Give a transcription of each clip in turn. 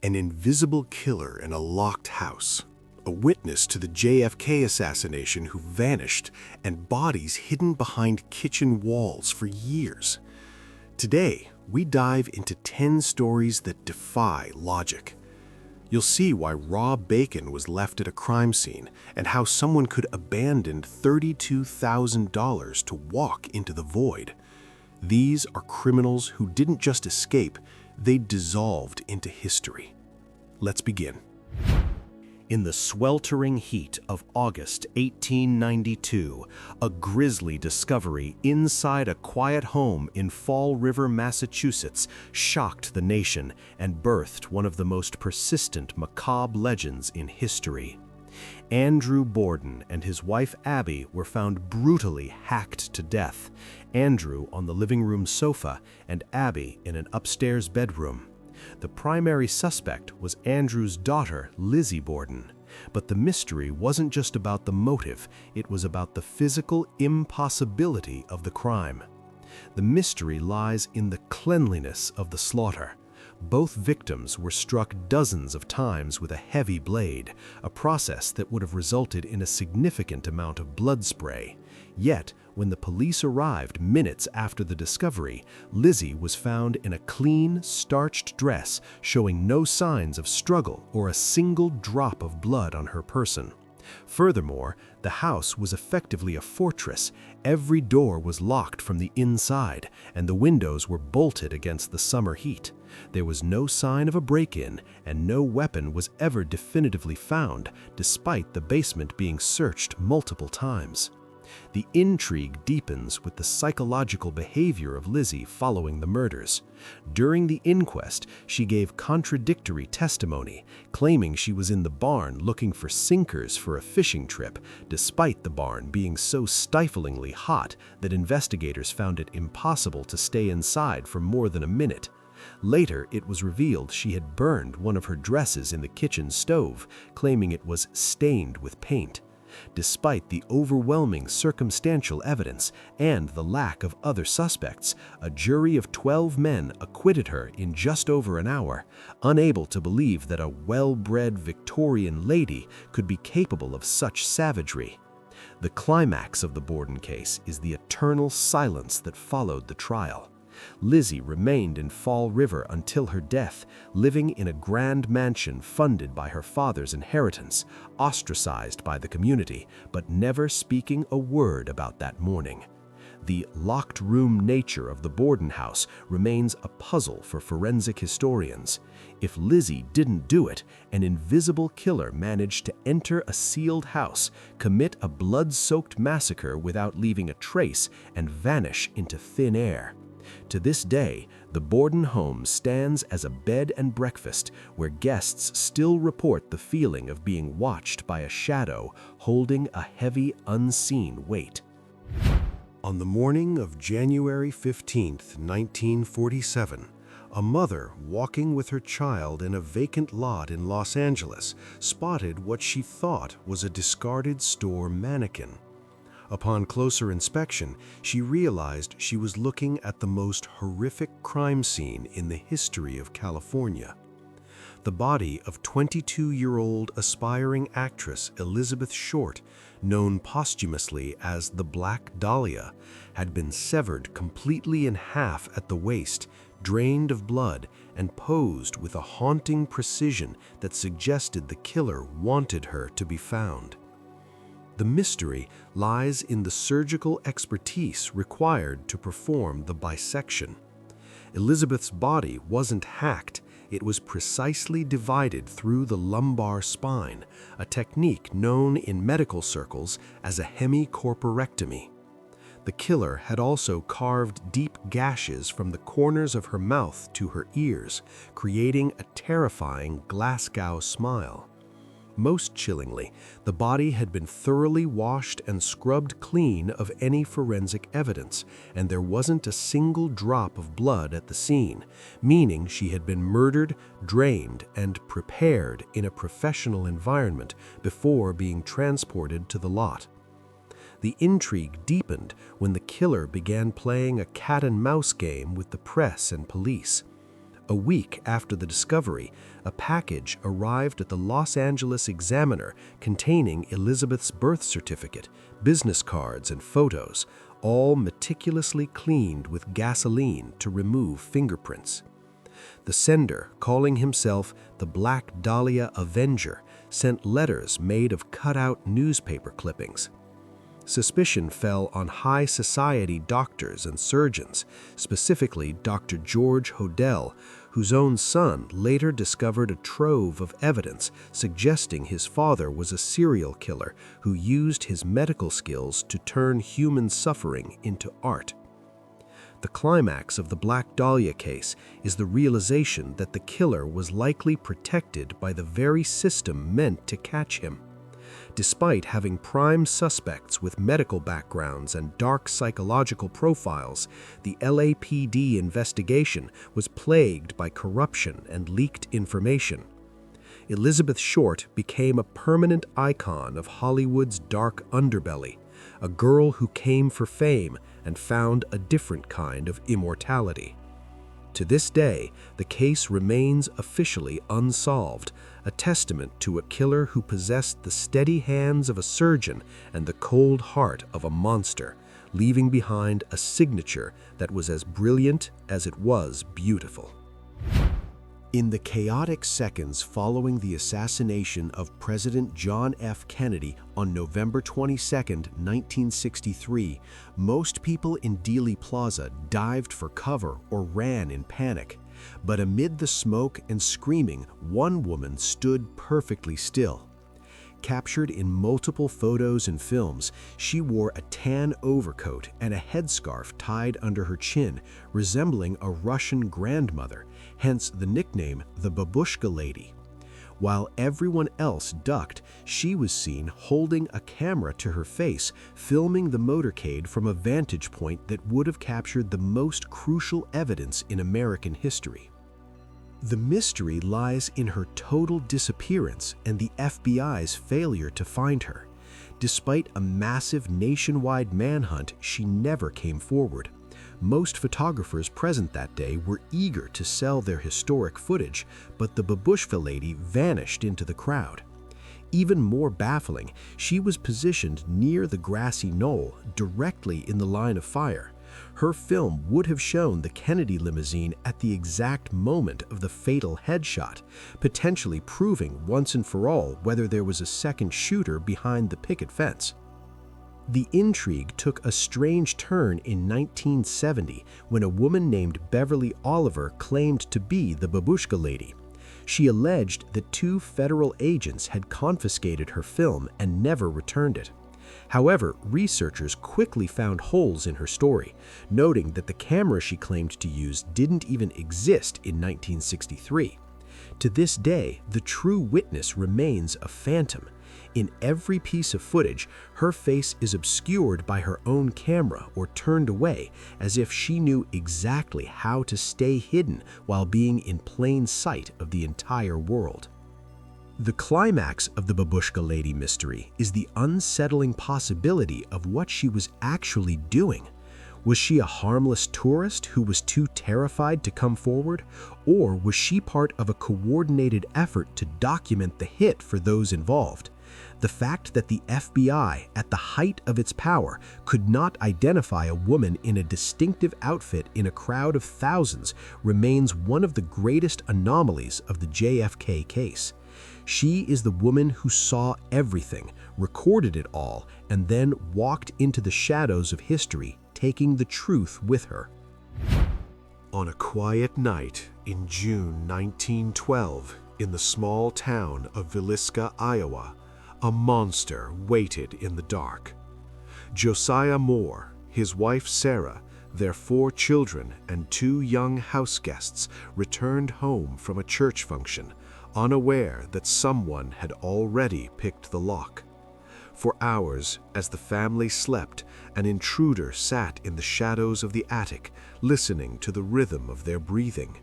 An invisible killer in a locked house. A witness to the JFK assassination who vanished, and bodies hidden behind kitchen walls for years. Today, we dive into 10 stories that defy logic. You'll see why raw bacon was left at a crime scene and how someone could abandon $32,000 to walk into the void. These are criminals who didn't just escape, they dissolved into history. Let's begin. In the sweltering heat of August 1892, a grisly discovery inside a quiet home in Fall River, Massachusetts, shocked the nation and birthed one of the most persistent macabre legends in history. Andrew Borden and his wife Abby were found brutally hacked to death, Andrew on the living room sofa and Abby in an upstairs bedroom. The primary suspect was Andrew's daughter, Lizzie Borden. But the mystery wasn't just about the motive, it was about the physical impossibility of the crime. The mystery lies in the cleanliness of the slaughter. Both victims were struck dozens of times with a heavy blade, a process that would have resulted in a significant amount of blood spray. Yet, when the police arrived minutes after the discovery, Lizzie was found in a clean, starched dress showing no signs of struggle or a single drop of blood on her person. Furthermore, the house was effectively a fortress. Every door was locked from the inside, and the windows were bolted against the summer heat. There was no sign of a break-in, and no weapon was ever definitively found, despite the basement being searched multiple times. The intrigue deepens with the psychological behavior of Lizzie following the murders. During the inquest, she gave contradictory testimony, claiming she was in the barn looking for sinkers for a fishing trip, despite the barn being so stiflingly hot that investigators found it impossible to stay inside for more than a minute. Later, it was revealed she had burned one of her dresses in the kitchen stove, claiming it was stained with paint. Despite the overwhelming circumstantial evidence and the lack of other suspects, a jury of 12 men acquitted her in just over an hour, unable to believe that a well-bred Victorian lady could be capable of such savagery. The climax of the Borden case is the eternal silence that followed the trial. Lizzie remained in Fall River until her death, living in a grand mansion funded by her father's inheritance, ostracized by the community, but never speaking a word about that morning. The locked-room nature of the Borden house remains a puzzle for forensic historians. If Lizzie didn't do it, an invisible killer managed to enter a sealed house, commit a blood-soaked massacre without leaving a trace, and vanish into thin air. To this day, the Borden home stands as a bed and breakfast where guests still report the feeling of being watched by a shadow holding a heavy, unseen weight. On the morning of January 15, 1947, a mother walking with her child in a vacant lot in Los Angeles spotted what she thought was a discarded store mannequin. Upon closer inspection, she realized she was looking at the most horrific crime scene in the history of California. The body of 22-year-old aspiring actress Elizabeth Short, known posthumously as the Black Dahlia, had been severed completely in half at the waist, drained of blood, and posed with a haunting precision that suggested the killer wanted her to be found. The mystery lies in the surgical expertise required to perform the bisection. Elizabeth's body wasn't hacked, it was precisely divided through the lumbar spine, a technique known in medical circles as a hemicorporectomy. The killer had also carved deep gashes from the corners of her mouth to her ears, creating a terrifying Glasgow smile. Most chillingly, the body had been thoroughly washed and scrubbed clean of any forensic evidence, and there wasn't a single drop of blood at the scene, meaning she had been murdered, drained, and prepared in a professional environment before being transported to the lot. The intrigue deepened when the killer began playing a cat-and-mouse game with the press and police. A week after the discovery, a package arrived at the Los Angeles Examiner containing Elizabeth's birth certificate, business cards, and photos, all meticulously cleaned with gasoline to remove fingerprints. The sender, calling himself the Black Dahlia Avenger, sent letters made of cut-out newspaper clippings. Suspicion fell on high society doctors and surgeons, specifically Dr. George Hodel, whose own son later discovered a trove of evidence suggesting his father was a serial killer who used his medical skills to turn human suffering into art. The climax of the Black Dahlia case is the realization that the killer was likely protected by the very system meant to catch him. Despite having prime suspects with medical backgrounds and dark psychological profiles, the LAPD investigation was plagued by corruption and leaked information. Elizabeth Short became a permanent icon of Hollywood's dark underbelly, a girl who came for fame and found a different kind of immortality. To this day, the case remains officially unsolved, a testament to a killer who possessed the steady hands of a surgeon and the cold heart of a monster, leaving behind a signature that was as brilliant as it was beautiful. In the chaotic seconds following the assassination of President John F. Kennedy on November 22, 1963, most people in Dealey Plaza dived for cover or ran in panic. But amid the smoke and screaming, one woman stood perfectly still. Captured in multiple photos and films, she wore a tan overcoat and a headscarf tied under her chin, resembling a Russian grandmother, hence the nickname the Babushka Lady. While everyone else ducked, she was seen holding a camera to her face, filming the motorcade from a vantage point that would have captured the most crucial evidence in American history. The mystery lies in her total disappearance and the FBI's failure to find her. Despite a massive nationwide manhunt, she never came forward. Most photographers present that day were eager to sell their historic footage, but the Babushka Lady vanished into the crowd. Even more baffling, she was positioned near the grassy knoll, directly in the line of fire. Her film would have shown the Kennedy limousine at the exact moment of the fatal headshot, potentially proving once and for all whether there was a second shooter behind the picket fence. The intrigue took a strange turn in 1970 when a woman named Beverly Oliver claimed to be the Babushka Lady. She alleged that 2 federal agents had confiscated her film and never returned it. However, researchers quickly found holes in her story, noting that the camera she claimed to use didn't even exist in 1963. To this day, the true witness remains a phantom. In every piece of footage, her face is obscured by her own camera or turned away, as if she knew exactly how to stay hidden while being in plain sight of the entire world. The climax of the Babushka Lady mystery is the unsettling possibility of what she was actually doing. Was she a harmless tourist who was too terrified to come forward? Or was she part of a coordinated effort to document the hit for those involved? The fact that the FBI, at the height of its power, could not identify a woman in a distinctive outfit in a crowd of thousands remains one of the greatest anomalies of the JFK case. She is the woman who saw everything, recorded it all, and then walked into the shadows of history, taking the truth with her. On a quiet night in June 1912, in the small town of Villisca, Iowa, a monster waited in the dark. Josiah Moore, his wife Sarah, their 4 children, and 2 young house guests returned home from a church function, unaware that someone had already picked the lock. For hours, as the family slept, an intruder sat in the shadows of the attic, listening to the rhythm of their breathing.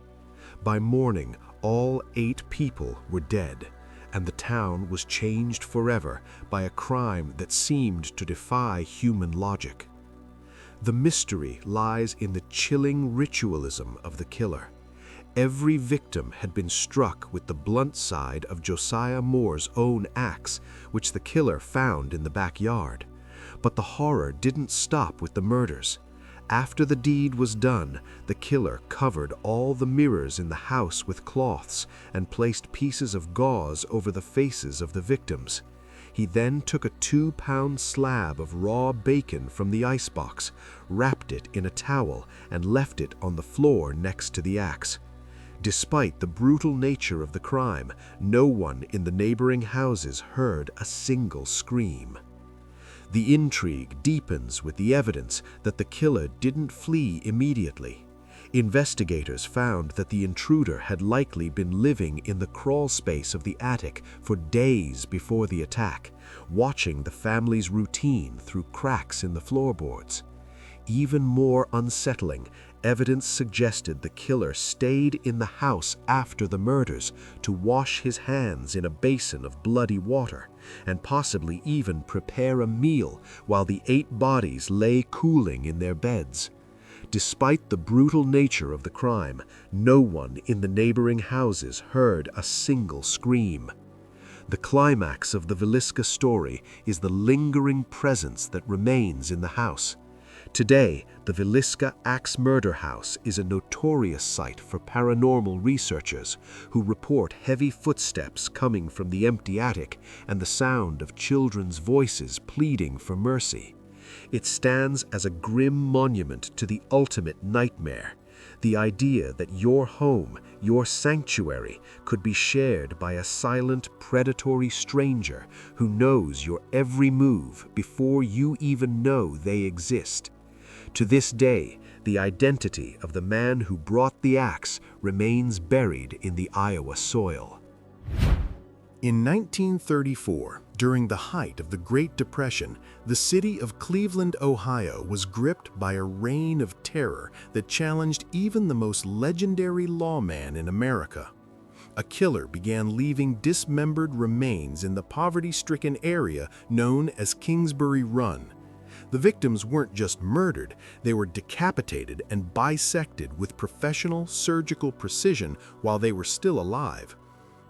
By morning, all 8 people were dead, and the town was changed forever by a crime that seemed to defy human logic. The mystery lies in the chilling ritualism of the killer. Every victim had been struck with the blunt side of Josiah Moore's own axe, which the killer found in the backyard. But the horror didn't stop with the murders. After the deed was done, the killer covered all the mirrors in the house with cloths and placed pieces of gauze over the faces of the victims. He then took a 2-pound slab of raw bacon from the icebox, wrapped it in a towel, and left it on the floor next to the axe. Despite the brutal nature of the crime, no one in the neighboring houses heard a single scream. The intrigue deepens with the evidence that the killer didn't flee immediately. Investigators found that the intruder had likely been living in the crawl space of the attic for days before the attack, watching the family's routine through cracks in the floorboards. Even more unsettling, evidence suggested the killer stayed in the house after the murders to wash his hands in a basin of bloody water, and possibly even prepare a meal while the 8 bodies lay cooling in their beds. Despite the brutal nature of the crime, no one in the neighboring houses heard a single scream. The climax of the Villisca story is the lingering presence that remains in the house. Today, the Villisca Axe Murder House is a notorious site for paranormal researchers who report heavy footsteps coming from the empty attic and the sound of children's voices pleading for mercy. It stands as a grim monument to the ultimate nightmare, the idea that your home, your sanctuary, could be shared by a silent, predatory stranger who knows your every move before you even know they exist. To this day, the identity of the man who brought the axe remains buried in the Iowa soil. In 1934, during the height of the Great Depression, the city of Cleveland, Ohio was gripped by a reign of terror that challenged even the most legendary lawman in America. A killer began leaving dismembered remains in the poverty-stricken area known as Kingsbury Run. The victims weren't just murdered, they were decapitated and bisected with professional surgical precision while they were still alive.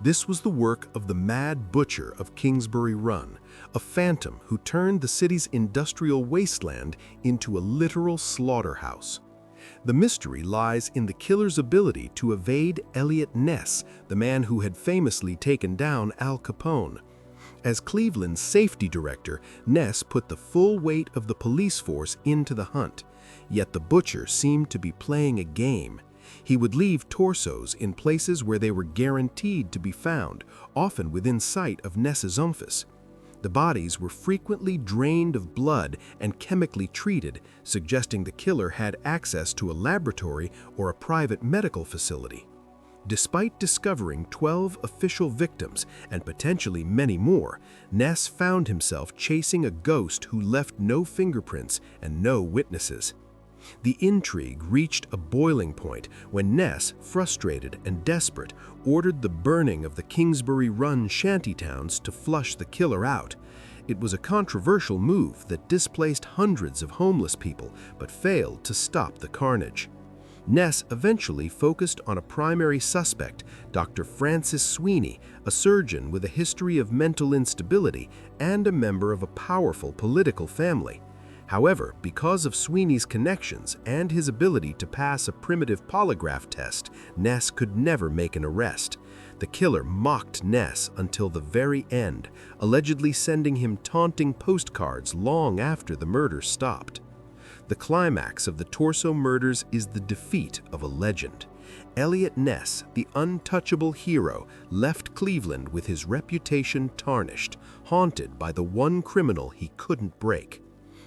This was the work of the Mad Butcher of Kingsbury Run, a phantom who turned the city's industrial wasteland into a literal slaughterhouse. The mystery lies in the killer's ability to evade Eliot Ness, the man who had famously taken down Al Capone. As Cleveland's safety director, Ness put the full weight of the police force into the hunt, yet the butcher seemed to be playing a game. He would leave torsos in places where they were guaranteed to be found, often within sight of Ness's office. The bodies were frequently drained of blood and chemically treated, suggesting the killer had access to a laboratory or a private medical facility. Despite discovering 12 official victims and potentially many more, Ness found himself chasing a ghost who left no fingerprints and no witnesses. The intrigue reached a boiling point when Ness, frustrated and desperate, ordered the burning of the Kingsbury Run shantytowns to flush the killer out. It was a controversial move that displaced hundreds of homeless people but failed to stop the carnage. Ness eventually focused on a primary suspect, Dr. Francis Sweeney, a surgeon with a history of mental instability and a member of a powerful political family. However, because of Sweeney's connections and his ability to pass a primitive polygraph test, Ness could never make an arrest. The killer mocked Ness until the very end, allegedly sending him taunting postcards long after the murder stopped. The climax of the Torso murders is the defeat of a legend. Eliot Ness, the untouchable hero, left Cleveland with his reputation tarnished, haunted by the one criminal he couldn't break.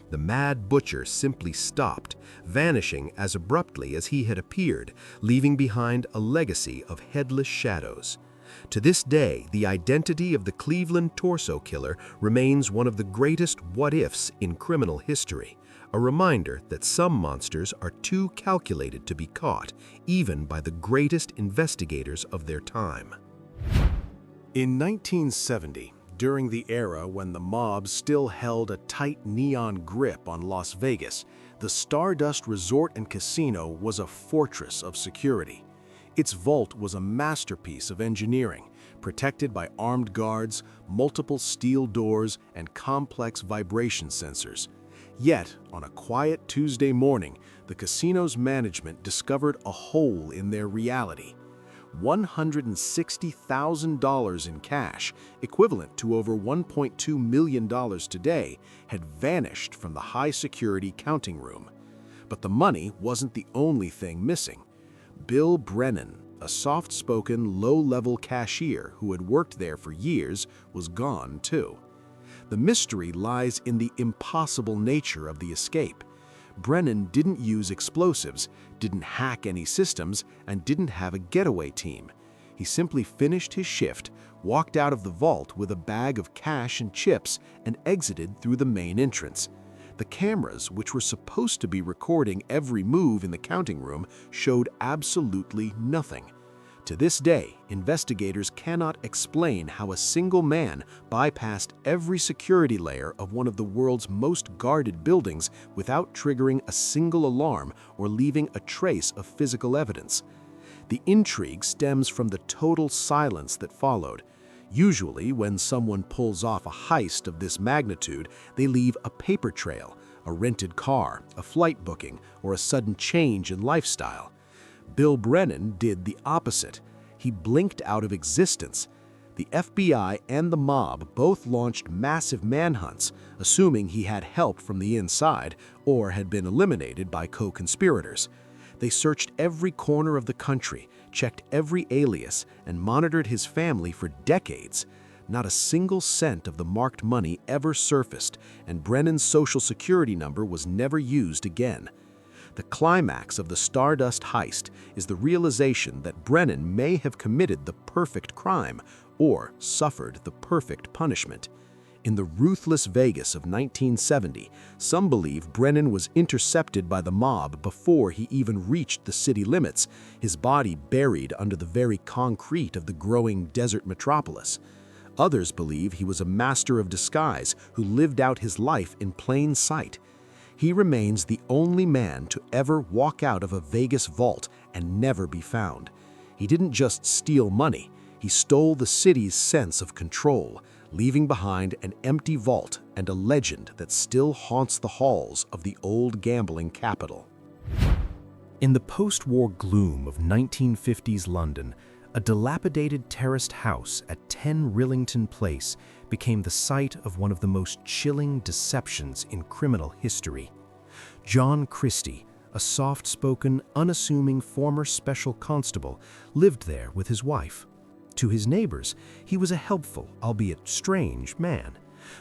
The Mad Butcher simply stopped, vanishing as abruptly as he had appeared, leaving behind a legacy of headless shadows. To this day, the identity of the Cleveland Torso Killer remains one of the greatest what-ifs in criminal history, a reminder that some monsters are too calculated to be caught, even by the greatest investigators of their time. In 1970, during the era when the mob still held a tight neon grip on Las Vegas, the Stardust Resort and Casino was a fortress of security. Its vault was a masterpiece of engineering, protected by armed guards, multiple steel doors, and complex vibration sensors. Yet, on a quiet Tuesday morning, the casino's management discovered a hole in their reality. $160,000 in cash, equivalent to over $1.2 million today, had vanished from the high-security counting room. But the money wasn't the only thing missing. Bill Brennan, a soft-spoken, low-level cashier who had worked there for years, was gone too. The mystery lies in the impossible nature of the escape. Brennan didn't use explosives, didn't hack any systems, and didn't have a getaway team. He simply finished his shift, walked out of the vault with a bag of cash and chips, and exited through the main entrance. The cameras, which were supposed to be recording every move in the counting room, showed absolutely nothing. To this day, investigators cannot explain how a single man bypassed every security layer of one of the world's most guarded buildings without triggering a single alarm or leaving a trace of physical evidence. The intrigue stems from the total silence that followed. Usually, when someone pulls off a heist of this magnitude, they leave a paper trail, a rented car, a flight booking, or a sudden change in lifestyle. Bill Brennan did the opposite. He blinked out of existence. The FBI and the mob both launched massive manhunts, assuming he had help from the inside or had been eliminated by co-conspirators. They searched every corner of the country, checked every alias, and monitored his family for decades. Not a single cent of the marked money ever surfaced, and Brennan's social security number was never used again. The climax of the Stardust heist is the realization that Brennan may have committed the perfect crime or suffered the perfect punishment. In the ruthless Vegas of 1970, some believe Brennan was intercepted by the mob before he even reached the city limits, his body buried under the very concrete of the growing desert metropolis. Others believe he was a master of disguise who lived out his life in plain sight. He remains the only man to ever walk out of a Vegas vault and never be found. He didn't just steal money, he stole the city's sense of control, leaving behind an empty vault and a legend that still haunts the halls of the old gambling capital. In the post-war gloom of 1950s London, a dilapidated terraced house at 10 Rillington Place became the site of one of the most chilling deceptions in criminal history. John Christie, a soft-spoken, unassuming former special constable, lived there with his wife. To his neighbors, he was a helpful, albeit strange, man.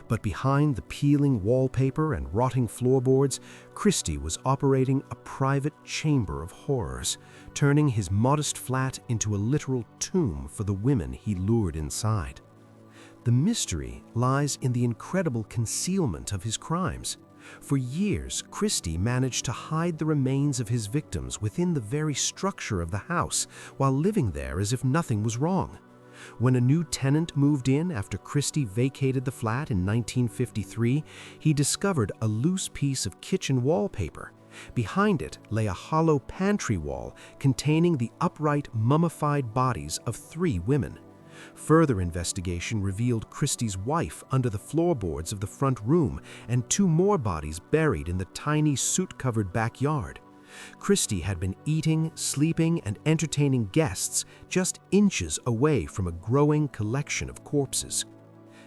But behind the peeling wallpaper and rotting floorboards, Christie was operating a private chamber of horrors, turning his modest flat into a literal tomb for the women he lured inside. The mystery lies in the incredible concealment of his crimes. For years, Christie managed to hide the remains of his victims within the very structure of the house, while living there as if nothing was wrong. When a new tenant moved in after Christie vacated the flat in 1953, he discovered a loose piece of kitchen wallpaper. Behind it lay a hollow pantry wall containing the upright, mummified bodies of 3 women. Further investigation revealed Christie's wife under the floorboards of the front room and 2 more bodies buried in the tiny soot-covered backyard. Christie had been eating, sleeping, and entertaining guests just inches away from a growing collection of corpses.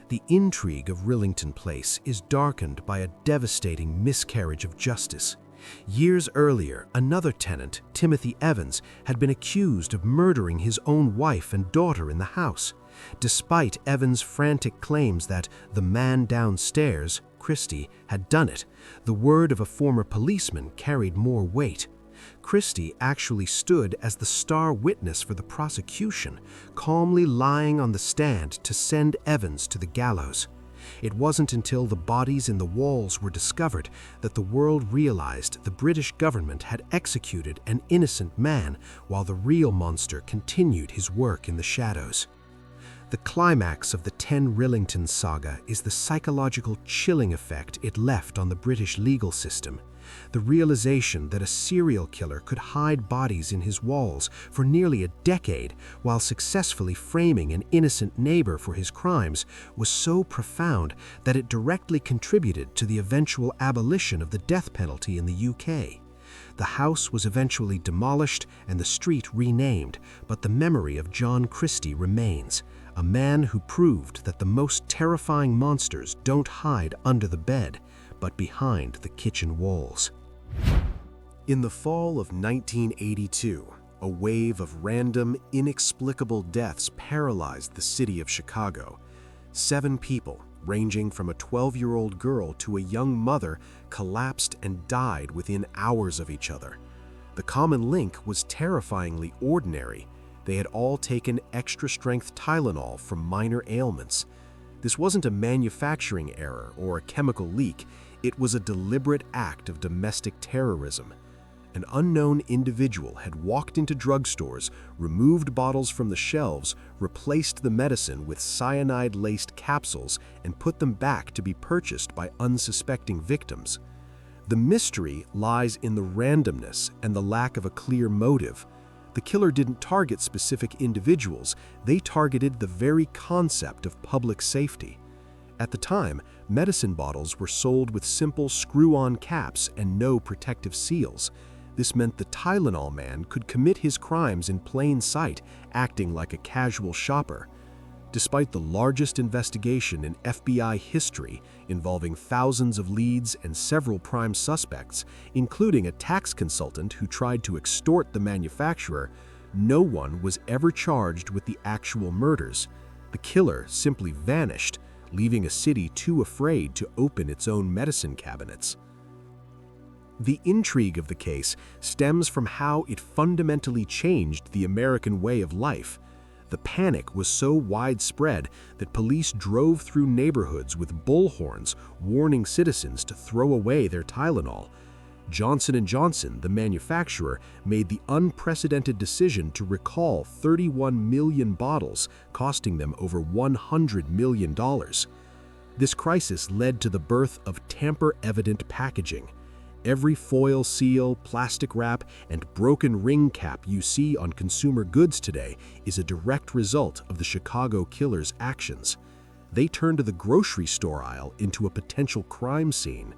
The intrigue of Rillington Place is darkened by a devastating miscarriage of justice. Years earlier, another tenant, Timothy Evans, had been accused of murdering his own wife and daughter in the house. Despite Evans' frantic claims that the man downstairs, Christie, had done it, the word of a former policeman carried more weight. Christie actually stood as the star witness for the prosecution, calmly lying on the stand to send Evans to the gallows. It wasn't until the bodies in the walls were discovered that the world realized the British government had executed an innocent man while the real monster continued his work in the shadows. The climax of the 10 Rillington saga is the psychological chilling effect it left on the British legal system. the realization that a serial killer could hide bodies in his walls for nearly a decade while successfully framing an innocent neighbor for his crimes was so profound that it directly contributed to the eventual abolition of the death penalty in the UK. The house was eventually demolished and the street renamed, but the memory of John Christie remains, a man who proved that the most terrifying monsters don't hide under the bed, but behind the kitchen walls. In the fall of 1982, a wave of random, inexplicable deaths paralyzed the city of Chicago. 7 people, ranging from a 12-year-old girl to a young mother, collapsed and died within hours of each other. The common link was terrifyingly ordinary. They had all taken extra-strength Tylenol from minor ailments. This wasn't a manufacturing error or a chemical leak. It was a deliberate act of domestic terrorism. An unknown individual had walked into drugstores, removed bottles from the shelves, replaced the medicine with cyanide-laced capsules, and put them back to be purchased by unsuspecting victims. The mystery lies in the randomness and the lack of a clear motive. The killer didn't target specific individuals, they targeted the very concept of public safety. At the time, medicine bottles were sold with simple screw-on caps and no protective seals. This meant the Tylenol man could commit his crimes in plain sight, acting like a casual shopper. Despite the largest investigation in FBI history, involving thousands of leads and several prime suspects, including a tax consultant who tried to extort the manufacturer, no one was ever charged with the actual murders. The killer simply vanished, leaving a city too afraid to open its own medicine cabinets. The intrigue of the case stems from how it fundamentally changed the American way of life. The panic was so widespread that police drove through neighborhoods with bullhorns warning citizens to throw away their Tylenol. Johnson & Johnson, the manufacturer, made the unprecedented decision to recall 31 million bottles, costing them over $100 million. This crisis led to the birth of tamper-evident packaging. Every foil seal, plastic wrap, and broken ring cap you see on consumer goods today is a direct result of the Chicago killer's actions. They turned the grocery store aisle into a potential crime scene.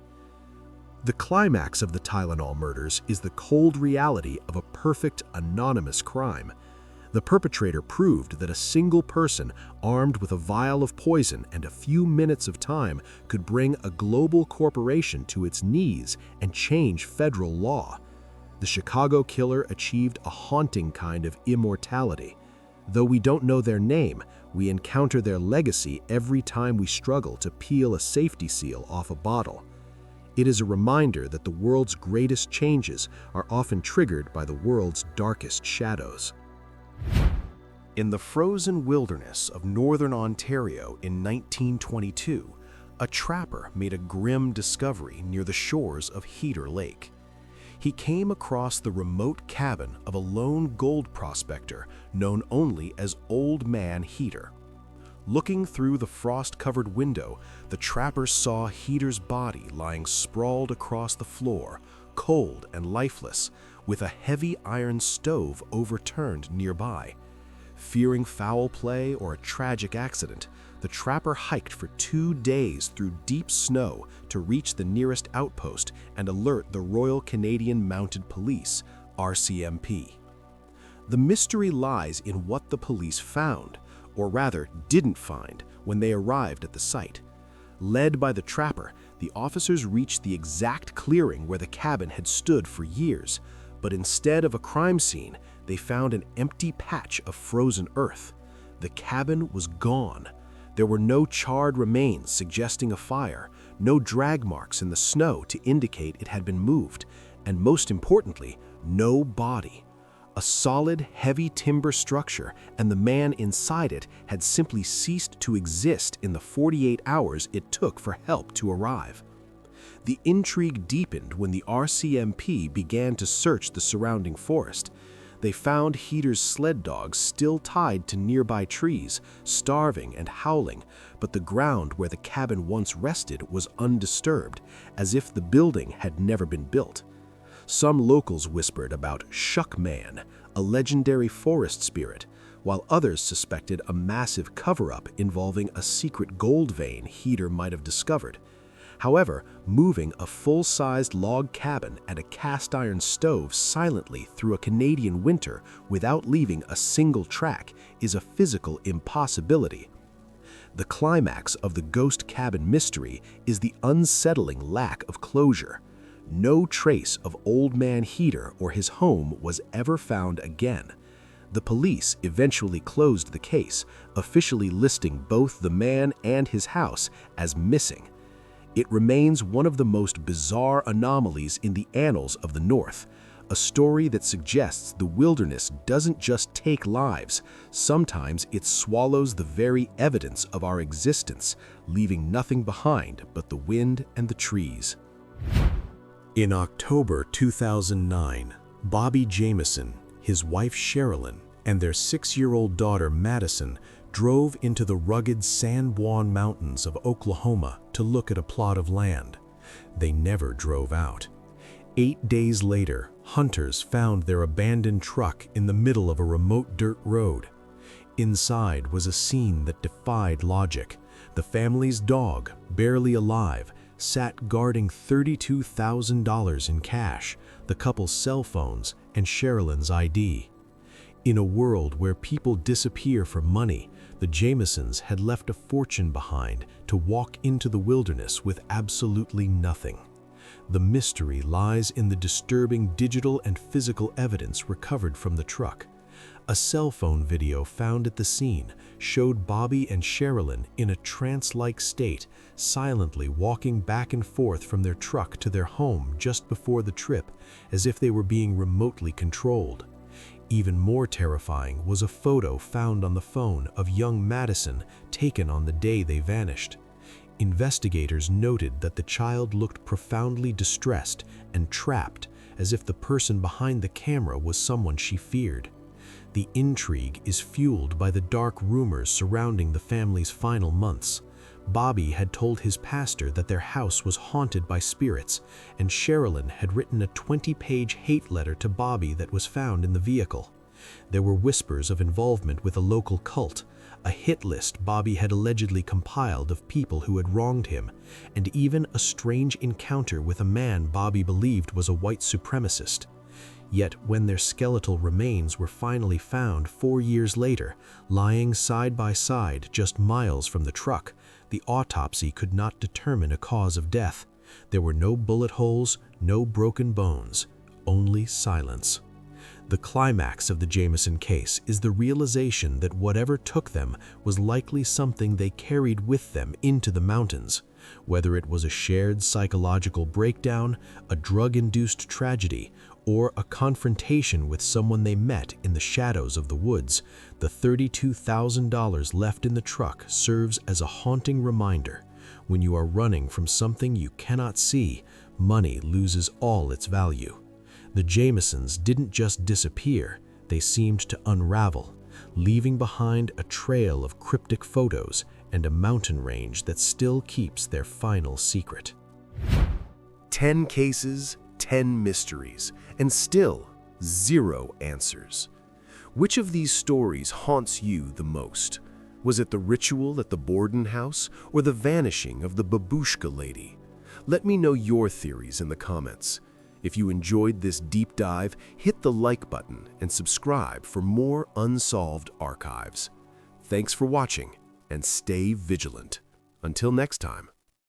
The climax of the Tylenol murders is the cold reality of a perfect, anonymous crime. The perpetrator proved that a single person armed with a vial of poison and a few minutes of time could bring a global corporation to its knees and change federal law. The Chicago killer achieved a haunting kind of immortality. Though we don't know their name, we encounter their legacy every time we struggle to peel a safety seal off a bottle. It is a reminder that the world's greatest changes are often triggered by the world's darkest shadows. In the frozen wilderness of northern Ontario in 1922, a trapper made a grim discovery near the shores of Heater Lake. He came across the remote cabin of a lone gold prospector known only as Old Man Heater. Looking through the frost-covered window, the trapper saw Heater's body lying sprawled across the floor, cold and lifeless, with a heavy iron stove overturned nearby. Fearing foul play or a tragic accident, the trapper hiked for 2 days through deep snow to reach the nearest outpost and alert the Royal Canadian Mounted Police, RCMP. The mystery lies in what the police found, or rather didn't find, when they arrived at the site. Led by the trapper, the officers reached the exact clearing where the cabin had stood for years, but instead of a crime scene, they found an empty patch of frozen earth. The cabin was gone. There were no charred remains suggesting a fire, no drag marks in the snow to indicate it had been moved, and most importantly, no body. A solid, heavy timber structure, and the man inside it had simply ceased to exist in the 48 hours it took for help to arrive. The intrigue deepened when the RCMP began to search the surrounding forest. They found Heater's sled dogs still tied to nearby trees, starving and howling, but the ground where the cabin once rested was undisturbed, as if the building had never been built. Some locals whispered about Shuck Man, a legendary forest spirit, while others suspected a massive cover-up involving a secret gold vein Heater might have discovered. However, moving a full-sized log cabin and a cast-iron stove silently through a Canadian winter without leaving a single track is a physical impossibility. The climax of the ghost cabin mystery is the unsettling lack of closure. No trace of Old Man Heater or his home was ever found again. The police eventually closed the case, officially listing both the man and his house as missing. It remains one of the most bizarre anomalies in the annals of the North, a story that suggests the wilderness doesn't just take lives, sometimes it swallows the very evidence of our existence, leaving nothing behind but the wind and the trees. In October 2009, Bobby Jamison, his wife Sherilyn, and their 6-year-old daughter Madison drove into the rugged San Juan Mountains of Oklahoma to look at a plot of land. They never drove out. 8 days later, hunters found their abandoned truck in the middle of a remote dirt road. Inside was a scene that defied logic. The family's dog, barely alive, sat guarding $32,000 in cash, the couple's cell phones, and Sherilyn's ID. In a world where people disappear for money, the Jamisons had left a fortune behind to walk into the wilderness with absolutely nothing. The mystery lies in the disturbing digital and physical evidence recovered from the truck. A cell phone video found at the scene showed Bobby and Sherilyn in a trance-like state, silently walking back and forth from their truck to their home just before the trip, as if they were being remotely controlled. Even more terrifying was a photo found on the phone of young Madison taken on the day they vanished. Investigators noted that the child looked profoundly distressed and trapped, as if the person behind the camera was someone she feared. The intrigue is fueled by the dark rumors surrounding the family's final months. Bobby had told his pastor that their house was haunted by spirits, and Sherilyn had written a 20-page hate letter to Bobby that was found in the vehicle. There were whispers of involvement with a local cult, a hit list Bobby had allegedly compiled of people who had wronged him, and even a strange encounter with a man Bobby believed was a white supremacist. Yet when their skeletal remains were finally found 4 years later, lying side by side just miles from the truck, the autopsy could not determine a cause of death. There were no bullet holes, no broken bones, only silence. The climax of the Jamison case is the realization that whatever took them was likely something they carried with them into the mountains. Whether it was a shared psychological breakdown, a drug-induced tragedy, or a confrontation with someone they met in the shadows of the woods, the $32,000 left in the truck serves as a haunting reminder. When you are running from something you cannot see, money loses all its value. The Jamisons didn't just disappear, they seemed to unravel, leaving behind a trail of cryptic photos and a mountain range that still keeps their final secret. 10 cases, 10 mysteries, and still 0 answers. Which of these stories haunts you the most? Was it the ritual at the Borden house or the vanishing of the Babushka Lady? Let me know your theories in the comments. If you enjoyed this deep dive, hit the like button and subscribe for more Unsolved archives. Thanks for watching, and stay vigilant. Until next time.